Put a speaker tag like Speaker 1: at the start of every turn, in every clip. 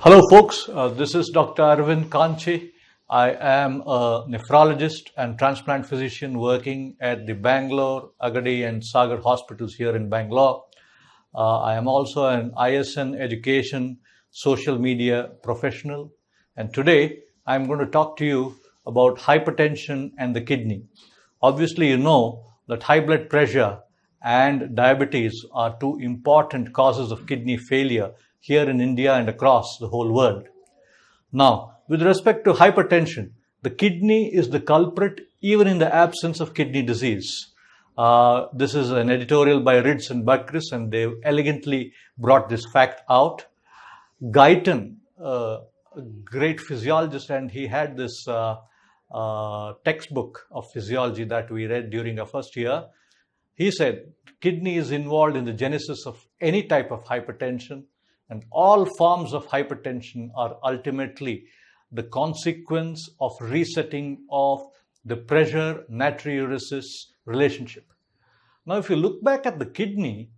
Speaker 1: Hello folks, this is Dr. Arvind Kanche. I am a nephrologist and transplant physician working at the Bangalore, Agadi and Sagar hospitals here in Bangalore. I am also an ISN education social media professional, and today I'm going to talk to you about hypertension and the kidney. Obviously, you know that high blood pressure and diabetes are two important causes of kidney failure here in India and across the whole world. Now, with respect to hypertension, the kidney is the culprit even in the absence of kidney disease. This is an editorial by Ritz and Bakris, and they've elegantly brought this fact out. Guyton, a great physiologist, and he had this textbook of physiology that we read during our first year. He said kidney is involved in the genesis of any type of hypertension, and all forms of hypertension are ultimately the consequence of resetting of the pressure-natriuresis relationship. Now, if you look back at the kidney,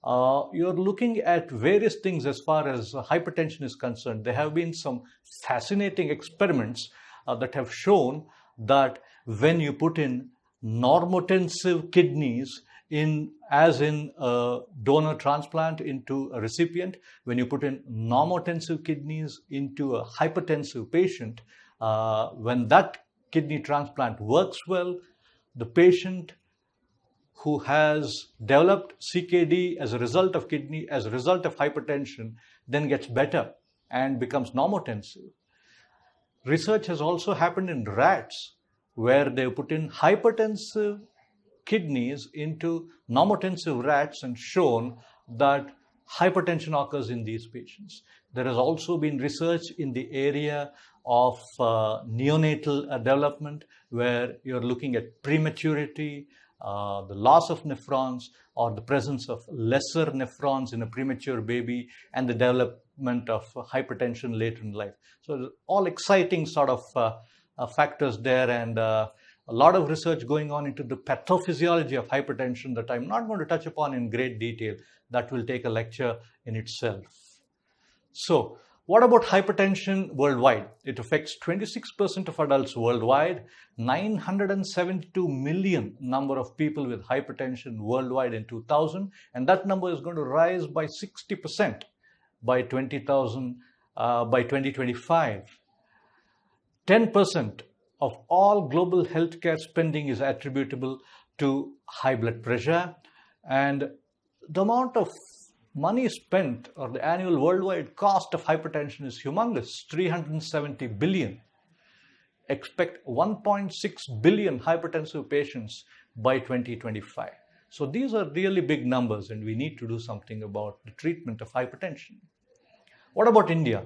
Speaker 1: you're looking at various things as far as hypertension is concerned. There have been some fascinating experiments that have shown that when you put in normotensive kidneys as in a donor transplant into a recipient, when you put in normotensive kidneys into a hypertensive patient, when that kidney transplant works well, the patient who has developed CKD as a result of hypertension, then gets better and becomes normotensive. Research has also happened in rats where they put in hypertensive kidneys into normotensive rats and shown that hypertension occurs in these patients. There has also been research in the area of neonatal development where you're looking at prematurity, the loss of nephrons or the presence of lesser nephrons in a premature baby, and the development of hypertension later in life. So all exciting sort of factors there, and a lot of research going on into the pathophysiology of hypertension that I'm not going to touch upon in great detail. That will take a lecture in itself. So, what about hypertension worldwide? It affects 26% of adults worldwide, 972 million number of people with hypertension worldwide in 2000, and that number is going to rise by 60% by 2025. 10% of all global healthcare spending is attributable to high blood pressure, and the amount of money spent or the annual worldwide cost of hypertension is humongous, 370 billion. Expect 1.6 billion hypertensive patients by 2025. So these are really big numbers, and we need to do something about the treatment of hypertension. What about India?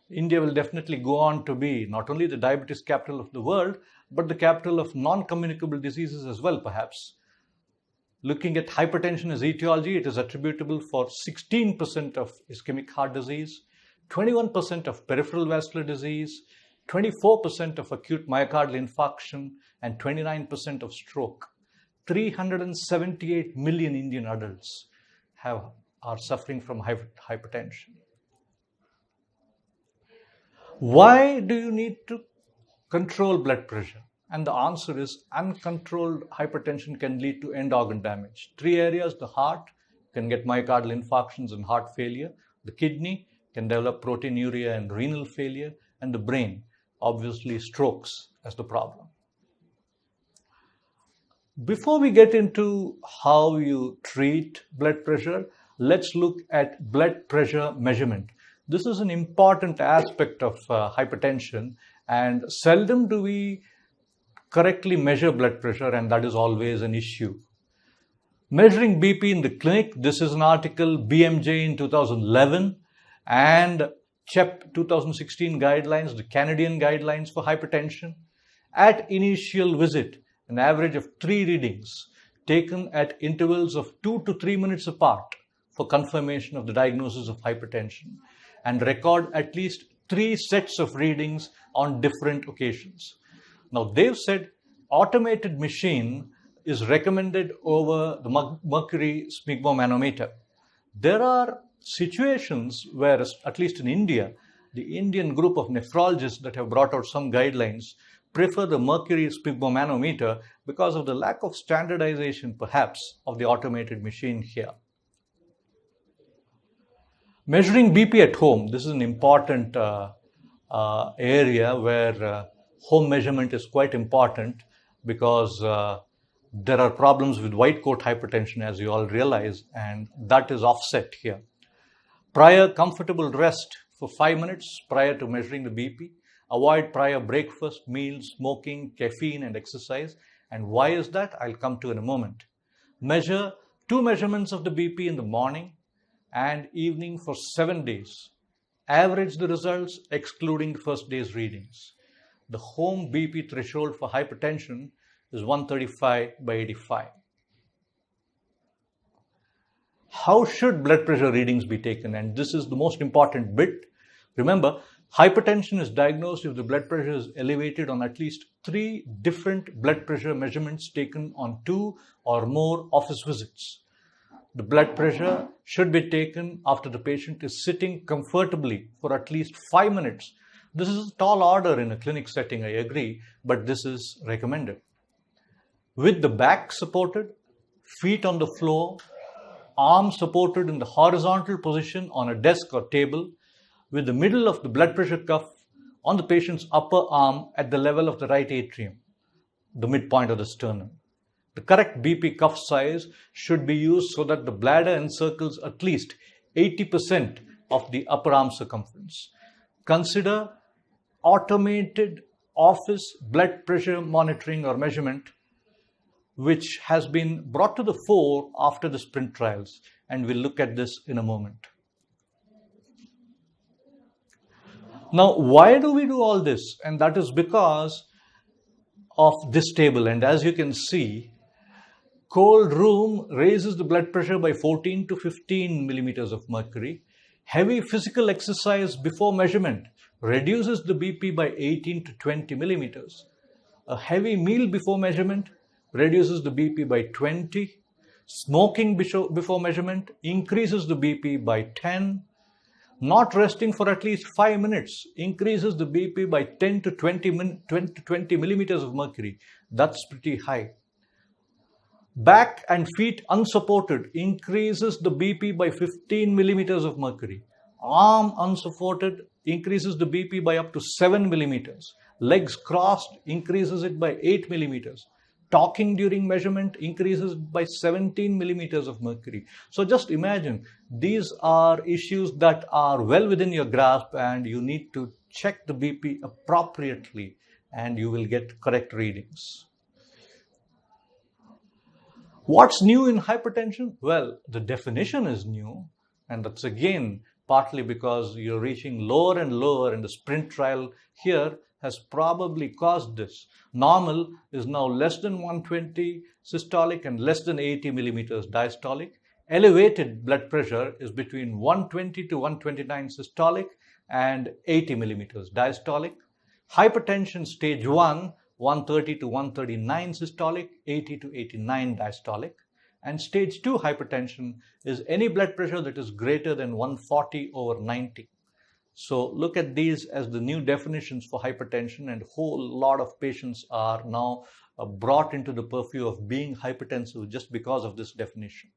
Speaker 1: India will definitely go on to be not only the diabetes capital of the world, but the capital of non-communicable diseases as well, perhaps. Looking at hypertension as etiology, it is attributable for 16% of ischemic heart disease, 21% of peripheral vascular disease, 24% of acute myocardial infarction, and 29% of stroke. 378 million Indian adults are suffering from hypertension. Why do you need to control blood pressure? And the answer is uncontrolled hypertension can lead to end organ damage. 3 areas: the heart can get myocardial infarctions and heart failure, the kidney can develop proteinuria and renal failure, and the brain, obviously strokes as the problem. Before we get into how you treat blood pressure, let's look at blood pressure measurement. This is an important aspect of hypertension, and seldom do we correctly measure blood pressure, and that is always an issue. Measuring BP in the clinic, this is an article BMJ in 2011 and CHEP 2016 guidelines, the Canadian guidelines for hypertension. At initial visit, an average of 3 readings taken at intervals of 2 to 3 minutes apart for confirmation of the diagnosis of hypertension, and record at least 3 sets of readings on different occasions. Now, they've said automated machine is recommended over the mercury sphygmomanometer. There are situations where, at least in India, the Indian group of nephrologists that have brought out some guidelines prefer the mercury sphygmomanometer because of the lack of standardization, perhaps, of the automated machine here. Measuring BP at home, this is an important area where home measurement is quite important because there are problems with white coat hypertension, as you all realize, and that is offset here. Prior comfortable rest for 5 minutes prior to measuring the BP. Avoid prior breakfast, meals, smoking, caffeine, and exercise. And why is that? I'll come to in a moment. Measure 2 measurements of the BP in the morning and evening for 7 days. Average the results excluding the first day's readings. The home BP threshold for hypertension is 135/85. How should blood pressure readings be taken? And this is the most important bit. Remember, hypertension is diagnosed if the blood pressure is elevated on at least 3 different blood pressure measurements taken on 2 or more office visits. The blood pressure should be taken after the patient is sitting comfortably for at least 5 minutes. This is a tall order in a clinic setting, I agree, but this is recommended. With the back supported, feet on the floor, arms supported in the horizontal position on a desk or table, with the middle of the blood pressure cuff on the patient's upper arm at the level of the right atrium, the midpoint of the sternum. The correct BP cuff size should be used so that the bladder encircles at least 80% of the upper arm circumference. Consider automated office blood pressure monitoring or measurement, which has been brought to the fore after the sprint trials, and we'll look at this in a moment. Now, why do we do all this? And that is because of this table. And as you can see, cold room raises the blood pressure by 14 to 15 millimeters of mercury. Heavy physical exercise before measurement reduces the BP by 18 to 20 millimeters. A heavy meal before measurement reduces the BP by 20. Smoking before measurement increases the BP by 10. Not resting for at least 5 minutes increases the BP by 10 to 20 millimeters of mercury. That's pretty high. Back and feet unsupported increases the BP by 15 millimeters of mercury. Arm unsupported increases the BP by up to 7 millimeters. Legs crossed increases it by 8 millimeters. Talking during measurement increases by 17 millimeters of mercury. So just imagine, these are issues that are well within your grasp, and you need to check the BP appropriately and you will get correct readings. What's new in hypertension? Well, the definition is new, and that's again partly because you're reaching lower and lower, and the sprint trial here has probably caused this. Normal is now less than 120 systolic and less than 80 millimeters diastolic. Elevated blood pressure is between 120 to 129 systolic and 80 millimeters diastolic. Hypertension stage 1, 130 to 139 systolic, 80 to 89 diastolic. And stage 2 hypertension is any blood pressure that is greater than 140 over 90. So look at these as the new definitions for hypertension, and a whole lot of patients are now brought into the purview of being hypertensive just because of this definition.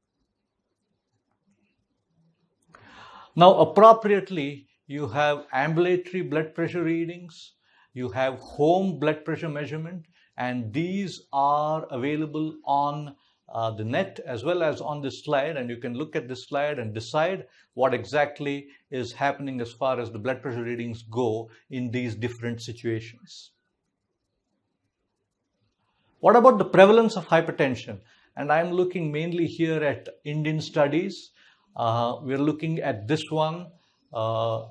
Speaker 1: Now, appropriately, you have ambulatory blood pressure readings, you have home blood pressure measurement, and these are available on the net as well as on this slide, and you can look at this slide and decide what exactly is happening as far as the blood pressure readings go in these different situations. What about the prevalence of hypertension? And I'm looking mainly here at Indian studies. We're looking at this one,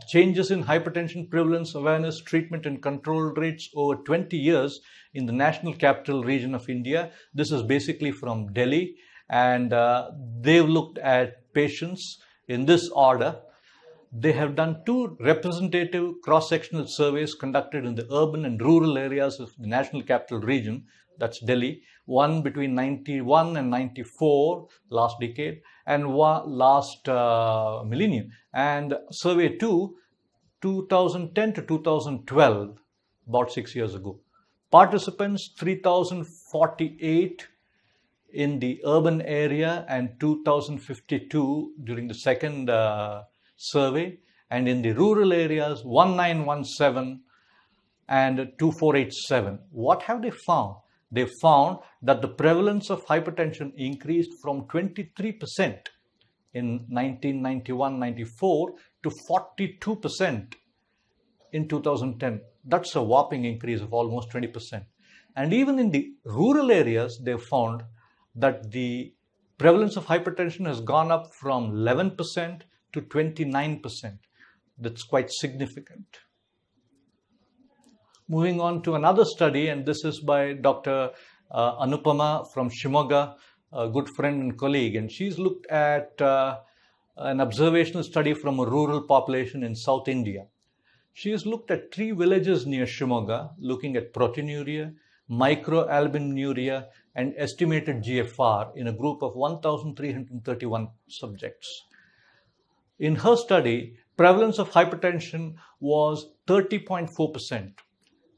Speaker 1: changes in hypertension prevalence, awareness, treatment and control rates over 20 years in the National Capital Region of India. This is basically from Delhi, and they've looked at patients in this order. They have done 2 representative cross-sectional surveys conducted in the urban and rural areas of the National Capital Region, that's Delhi, one between 91 and 94, last decade, and one last millennium. And survey 2 2010 to 2012, about 6 years ago. Participants 3,048 in the urban area and 2,052 during the second survey, and in the rural areas 1,917 and 2,487. What have they found? They found that the prevalence of hypertension increased from 23% in 1991-94 to 42% in 2010. That's a whopping increase of almost 20%. And even in the rural areas, they found that the prevalence of hypertension has gone up from 11% to 29%. That's quite significant. Moving on to another study, and this is by Dr. Anupama from Shimoga, a good friend and colleague, and she's looked at an observational study from a rural population in South India. She has looked at 3 villages near Shimoga, looking at proteinuria, microalbuminuria, and estimated GFR in a group of 1,331 subjects. In her study, prevalence of hypertension was 30.4%.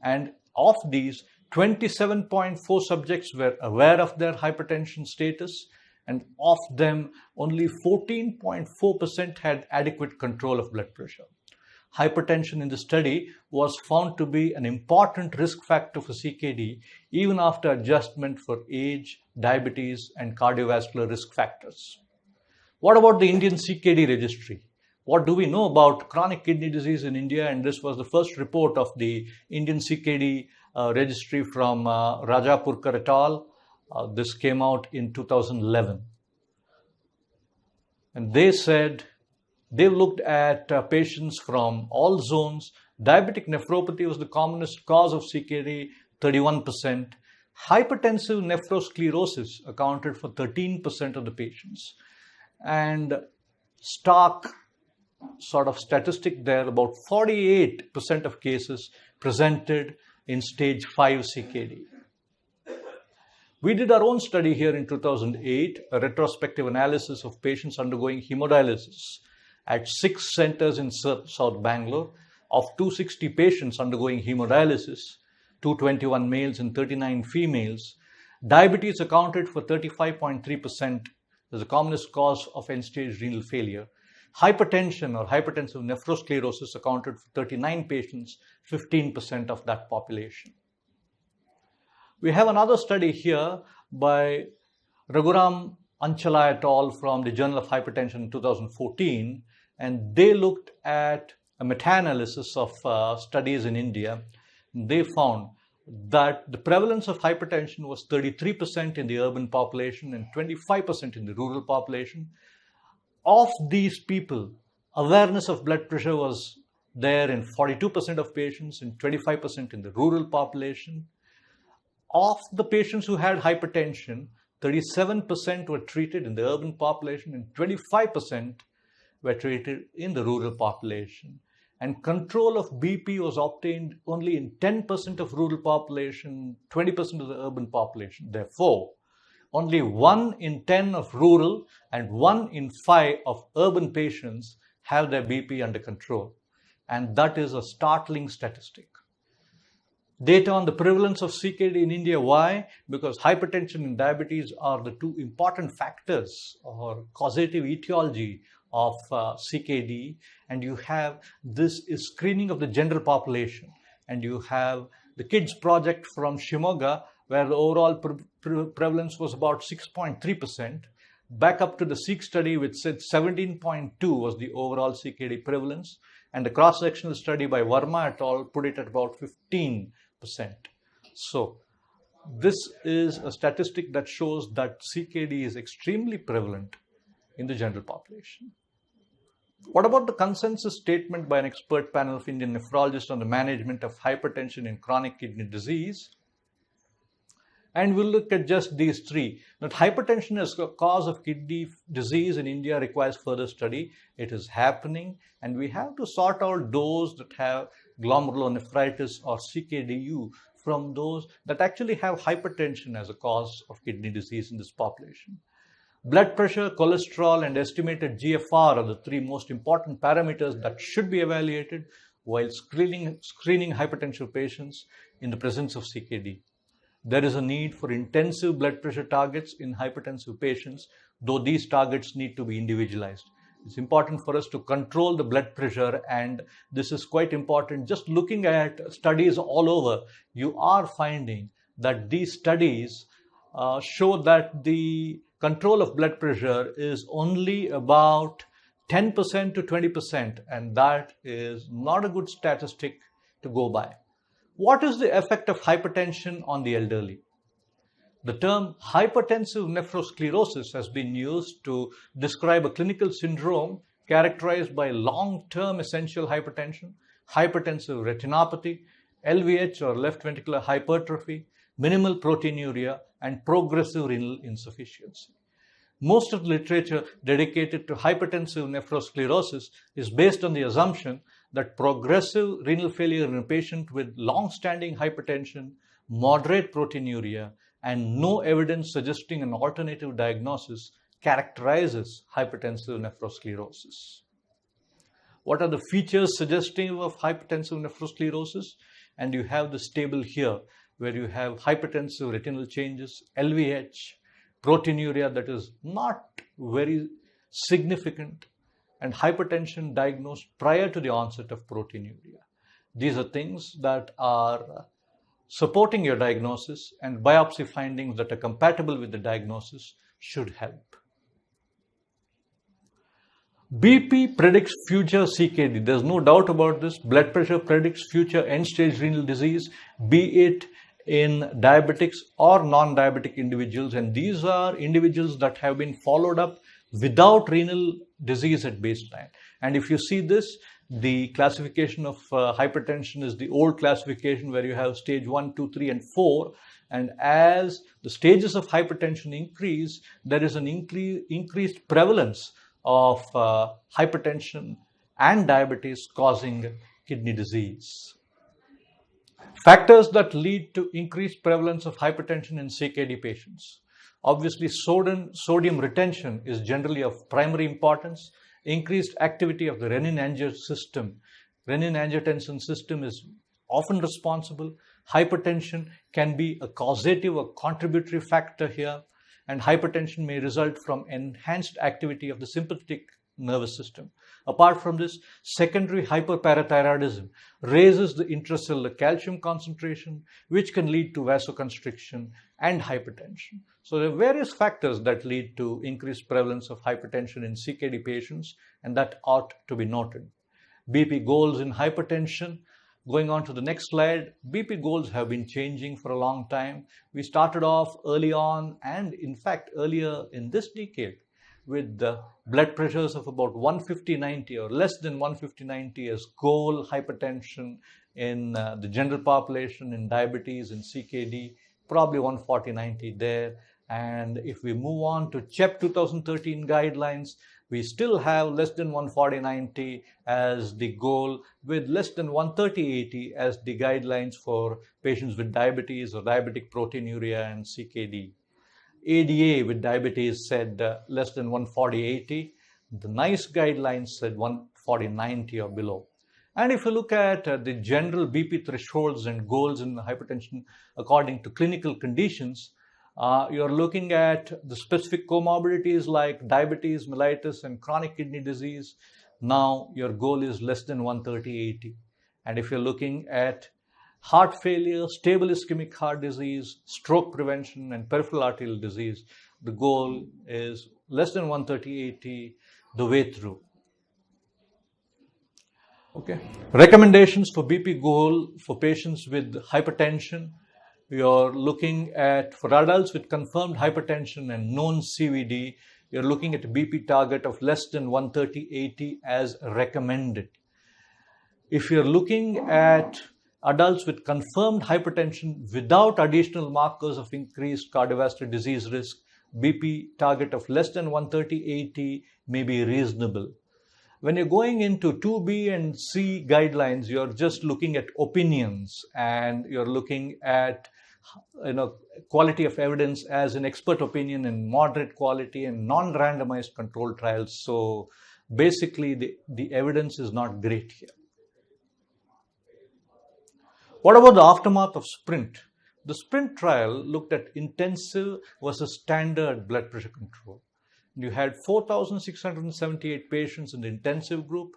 Speaker 1: And of these, 27.4 subjects were aware of their hypertension status, and of them, only 14.4% had adequate control of blood pressure. Hypertension in the study was found to be an important risk factor for CKD, even after adjustment for age, diabetes, and cardiovascular risk factors. What about the Indian CKD registry? What do we know about chronic kidney disease in India? And this was the first report of the Indian CKD registry from Rajapurkar et al. This came out in 2011. And they said they looked at patients from all zones. Diabetic nephropathy was the commonest cause of CKD, 31%. Hypertensive nephrosclerosis accounted for 13% of the patients. And stark sort of statistic there, about 48% of cases presented in stage 5 CKD. We did our own study here in 2008, a retrospective analysis of patients undergoing hemodialysis at 6 centers in South Bangalore. Of 260 patients undergoing hemodialysis, 221 males and 39 females, diabetes accounted for 35.3% as the commonest cause of end-stage renal failure. Hypertension or hypertensive nephrosclerosis accounted for 39 patients, 15% of that population. We have another study here by Raghuram Anchala et al. From the Journal of Hypertension in 2014, and they looked at a meta-analysis of studies in India. They found that the prevalence of hypertension was 33% in the urban population and 25% in the rural population. Of these people, awareness of blood pressure was there in 42% of patients and 25% in the rural population. Of the patients who had hypertension, 37% were treated in the urban population and 25% were treated in the rural population. And control of BP was obtained only in 10% of rural population, 20% of the urban population. Therefore, only 1 in 10 of rural and 1 in 5 of urban patients have their BP under control. And that is a startling statistic. Data on the prevalence of CKD in India. Why? Because hypertension and diabetes are the 2 important factors or causative etiology of CKD. And you have this is screening of the general population. And you have the KIDS project from Shimoga, where the overall prevalence was about 6.3%, back up to the SEEK study, which said 17.2 was the overall CKD prevalence, and the cross-sectional study by Verma et al. Put it at about 15%. So this is a statistic that shows that CKD is extremely prevalent in the general population. What about the consensus statement by an expert panel of Indian nephrologists on the management of hypertension in chronic kidney disease? And we'll look at just these 3. That hypertension as a cause of kidney disease in India requires further study. It is happening, and we have to sort out those that have glomerulonephritis or CKDU from those that actually have hypertension as a cause of kidney disease in this population. Blood pressure, cholesterol, and estimated GFR are the 3 most important parameters that should be evaluated. while screening hypertensive patients in the presence of CKD. There is a need for intensive blood pressure targets in hypertensive patients, though these targets need to be individualized. It's important for us to control the blood pressure, and this is quite important. Just looking at studies all over, you are finding that these studies show that the control of blood pressure is only about 10% to 20%, and that is not a good statistic to go by. What is the effect of hypertension on the elderly? The term hypertensive nephrosclerosis has been used to describe a clinical syndrome characterized by long-term essential hypertension, hypertensive retinopathy, LVH or left ventricular hypertrophy, minimal proteinuria, and progressive renal insufficiency. Most of the literature dedicated to hypertensive nephrosclerosis is based on the assumption that progressive renal failure in a patient with long-standing hypertension, moderate proteinuria, and no evidence suggesting an alternative diagnosis characterizes hypertensive nephrosclerosis. What are the features suggestive of hypertensive nephrosclerosis? And you have this table here where you have hypertensive retinal changes, LVH, proteinuria that is not very significant, and hypertension diagnosed prior to the onset of proteinuria. These are things that are supporting your diagnosis, and biopsy findings that are compatible with the diagnosis should help. BP predicts future CKD. There's no doubt about this. Blood pressure predicts future end-stage renal disease, be it in diabetics or non-diabetic individuals, and these are individuals that have been followed up without renal disease at baseline. And if you see this, the classification of hypertension is the old classification where you have stage 1, 2, 3, and 4. And as the stages of hypertension increase, there is an increased prevalence of hypertension and diabetes causing kidney disease. Factors that lead to increased prevalence of hypertension in CKD patients. Obviously, sodium retention is generally of primary importance. Increased activity of the renin-angiotensin system. Renin-angiotensin system is often responsible. Hypertension can be a causative or contributory factor here, and hypertension may result from enhanced activity of the sympathetic nervous system. Apart from this, secondary hyperparathyroidism raises the intracellular calcium concentration, which can lead to vasoconstriction and hypertension. So there are various factors that lead to increased prevalence of hypertension in CKD patients, and that ought to be noted. BP goals in hypertension. Going on to the next slide, BP goals have been changing for a long time. We started off early on, and in fact earlier in this decade, with the blood pressures of about 150/90 or less than 150/90 as goal hypertension in the general population, in diabetes, in CKD, probably 140/90 there. And if we move on to CHEP 2013 guidelines, we still have less than 140/90 as the goal, with less than 130/80 as the guidelines for patients with diabetes or diabetic proteinuria and CKD. ADA with diabetes said less than 140/80. The NICE guidelines said 140/90 or below. And if you look at the general BP thresholds and goals in hypertension according to clinical conditions, you're looking at the specific comorbidities like diabetes, mellitus, and chronic kidney disease. Now your goal is less than 130/80. And if you're looking at heart failure, stable ischemic heart disease, stroke prevention, and peripheral arterial disease, the goal is less than 130/80 the way through. Okay. Recommendations for BP goal for patients with hypertension. You're looking at, for adults with confirmed hypertension and known CVD, you're looking at a BP target of less than 130/80 as recommended. If you're looking at adults with confirmed hypertension without additional markers of increased cardiovascular disease risk, BP target of less than 130/80 may be reasonable. When you're going into 2B and C guidelines, you're just looking at opinions, and you're looking at quality of evidence as an expert opinion in moderate quality and non-randomized controlled trials. So basically the evidence is not great here. What about the aftermath of SPRINT? The SPRINT trial looked at intensive versus standard blood pressure control. You had 4,678 patients in the intensive group,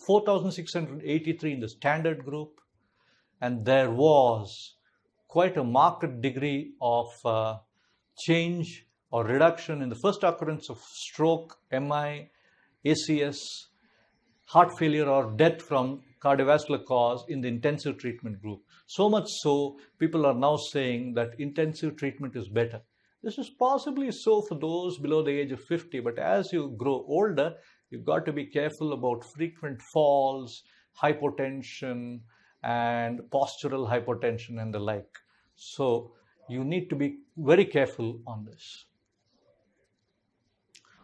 Speaker 1: 4,683 in the standard group, and there was quite a marked degree of change or reduction in the first occurrence of stroke, MI, ACS, heart failure or death from cardiovascular cause in the intensive treatment group. So much so, people are now saying that intensive treatment is better. This is possibly so for those below the age of 50, but as you grow older, you've got to be careful about frequent falls, hypotension, and postural hypotension and the like. So you need to be very careful on this.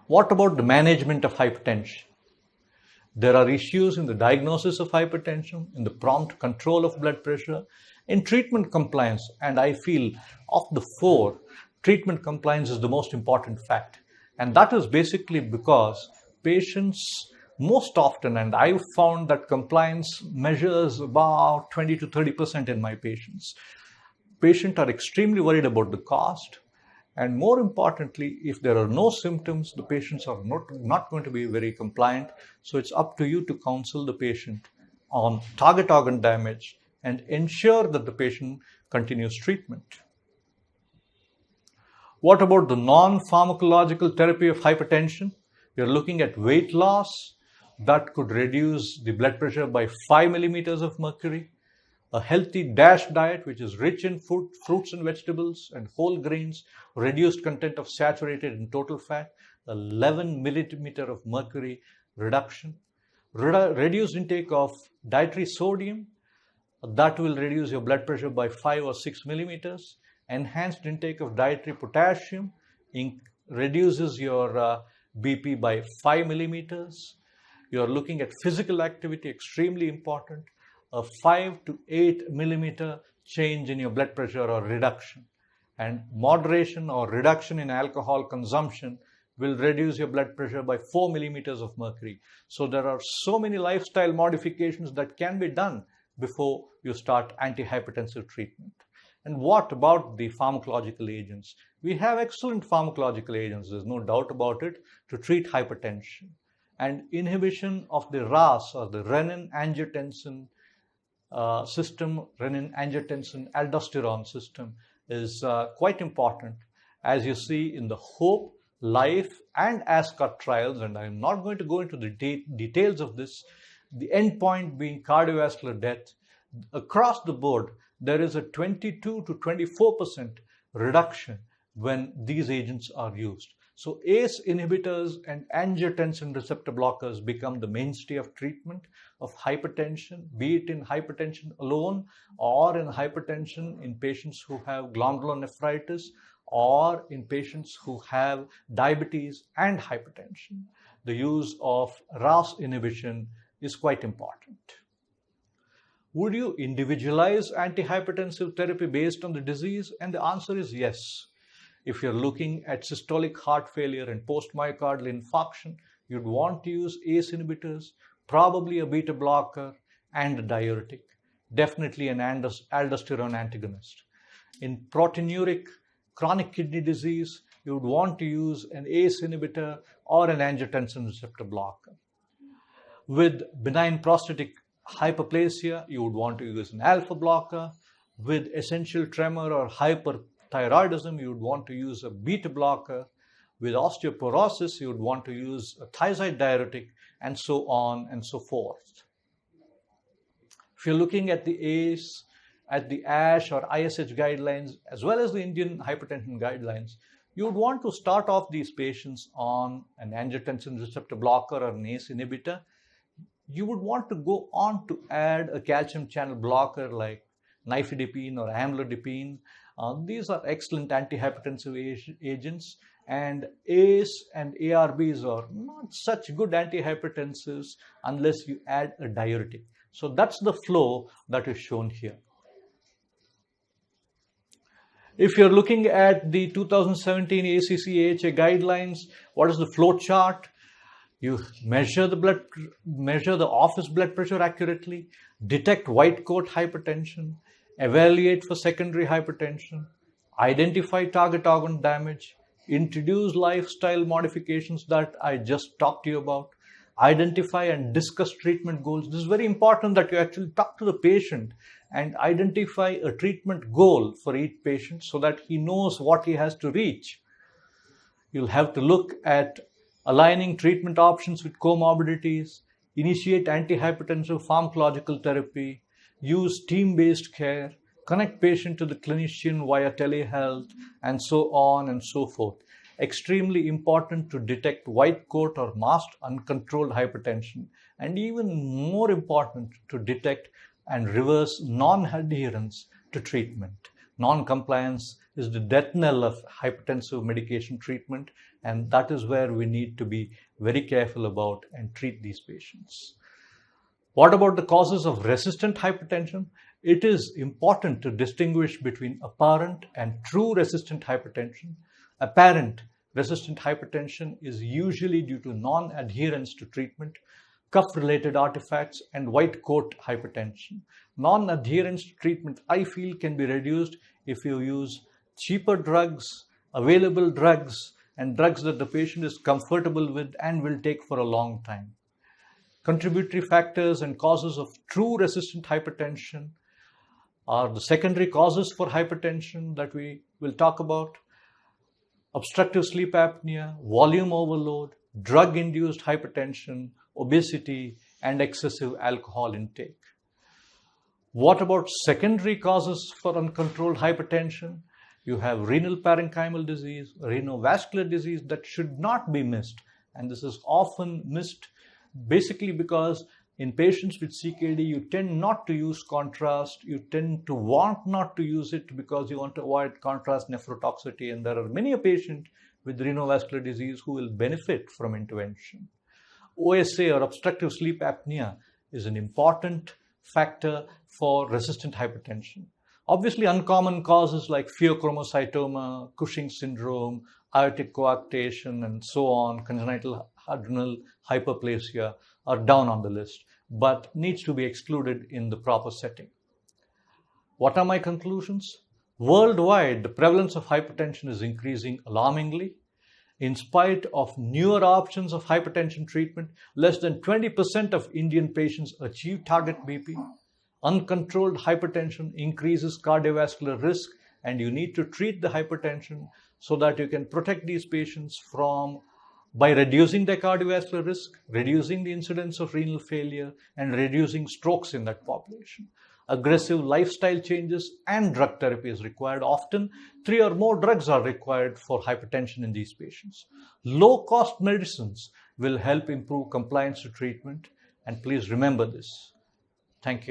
Speaker 1: What about the management of hypertension? There are issues in the diagnosis of hypertension, in the prompt control of blood pressure, in treatment compliance, and I feel of the four, treatment compliance is the most important fact. And that is basically because patients most often, and I've found that compliance measures about 20 to 30% in my patients. Patients are extremely worried about the cost. And more importantly, if there are no symptoms, the patients are not going to be very compliant. So it's up to you to counsel the patient on target organ damage and ensure that the patient continues treatment. What about the non-pharmacological therapy of hypertension? You're looking at weight loss that could reduce the blood pressure by 5 millimeters of mercury. A healthy DASH diet, which is rich in fruits and vegetables and whole grains, reduced content of saturated and total fat, 11 millimeter of mercury reduction, reduced intake of dietary sodium, that will reduce your blood pressure by 5 or 6 millimeters, enhanced intake of dietary potassium reduces your BP by 5 millimeters. You are looking at physical activity, extremely important. A 5 to 8 millimeter change in your blood pressure or reduction, and moderation or reduction in alcohol consumption will reduce your blood pressure by 4 millimeters of mercury. So there are so many lifestyle modifications that can be done before you start antihypertensive treatment. And what about the pharmacological agents? We have excellent pharmacological agents, there's no doubt about it, to treat hypertension. And inhibition of the RAS or the renin-angiotensin system, renin-angiotensin-aldosterone system is quite important, as you see in the HOPE, LIFE and ASCOT trials, and I'm not going to go into the details of this, the endpoint being cardiovascular death. Across the board, there is a 22 to 24% reduction when these agents are used. So ACE inhibitors and angiotensin receptor blockers become the mainstay of treatment of hypertension, be it in hypertension alone or in hypertension in patients who have glomerulonephritis or in patients who have diabetes and hypertension. The use of RAS inhibition is quite important. Would you individualize antihypertensive therapy based on the disease? And the answer is yes. If you're looking at systolic heart failure and post-myocardial infarction, you'd want to use ACE inhibitors, probably a beta blocker and a diuretic, definitely an aldosterone antagonist. In proteinuric chronic kidney disease, you would want to use an ACE inhibitor or an angiotensin receptor blocker. With benign prostatic hyperplasia, you would want to use an alpha blocker. With essential tremor or hyperthyroidism, you would want to use a beta blocker. With osteoporosis, you would want to use a thiazide diuretic, and so on and so forth. If you're looking at the ACE, at the ASH or ISH guidelines, as well as the Indian hypertension guidelines, you would want to start off these patients on an angiotensin receptor blocker or an ACE inhibitor. You would want to go on to add a calcium channel blocker like nifedipine or amlodipine. These are excellent antihypertensive agents, and ACE and ARBs are not such good antihypertensives unless you add a diuretic. So that's the flow that is shown here. If you're looking at the 2017 ACC-AHA guidelines, what is the flow chart? You measure the office blood pressure accurately, detect white coat hypertension, evaluate for secondary hypertension, identify target organ damage, introduce lifestyle modifications that I just talked to you about, identify and discuss treatment goals. This is very important that you actually talk to the patient and identify a treatment goal for each patient so that he knows what he has to reach. You'll have to look at aligning treatment options with comorbidities, initiate antihypertensive pharmacological therapy, use team-based care, connect patient to the clinician via telehealth, and so on and so forth. Extremely important to detect white coat or masked uncontrolled hypertension, and even more important to detect and reverse non-adherence to treatment. Non-compliance is the death knell of hypertensive medication treatment, and that is where we need to be very careful about and treat these patients. What about the causes of resistant hypertension? It is important to distinguish between apparent and true resistant hypertension. Apparent resistant hypertension is usually due to non-adherence to treatment, cuff-related artifacts, and white coat hypertension. Non-adherence to treatment, I feel, can be reduced if you use cheaper drugs, available drugs, and drugs that the patient is comfortable with and will take for a long time. Contributory factors and causes of true resistant hypertension are the secondary causes for hypertension that we will talk about: obstructive sleep apnea, volume overload, drug-induced hypertension, obesity, and excessive alcohol intake. What about secondary causes for uncontrolled hypertension? You have renal parenchymal disease, renovascular disease that should not be missed. And this is often missed basically because in patients with CKD, you tend not to use contrast. You tend to want not to use it because you want to avoid contrast nephrotoxicity. And there are many a patient with renovascular disease who will benefit from intervention. OSA, or obstructive sleep apnea, is an important factor for resistant hypertension. Obviously, uncommon causes like pheochromocytoma, Cushing's syndrome, aortic coarctation, and so on, congenital adrenal hyperplasia are down on the list, but needs to be excluded in the proper setting. What are my conclusions? Worldwide, the prevalence of hypertension is increasing alarmingly. In spite of newer options of hypertension treatment, less than 20% of Indian patients achieve target BP. Uncontrolled hypertension increases cardiovascular risk, and you need to treat the hypertension so that you can protect these patients by reducing their cardiovascular risk, reducing the incidence of renal failure, and reducing strokes in that population. Aggressive lifestyle changes and drug therapy is required. Often, 3 or more drugs are required for hypertension in these patients. Low-cost medicines will help improve compliance to treatment, and please remember this. Thank you.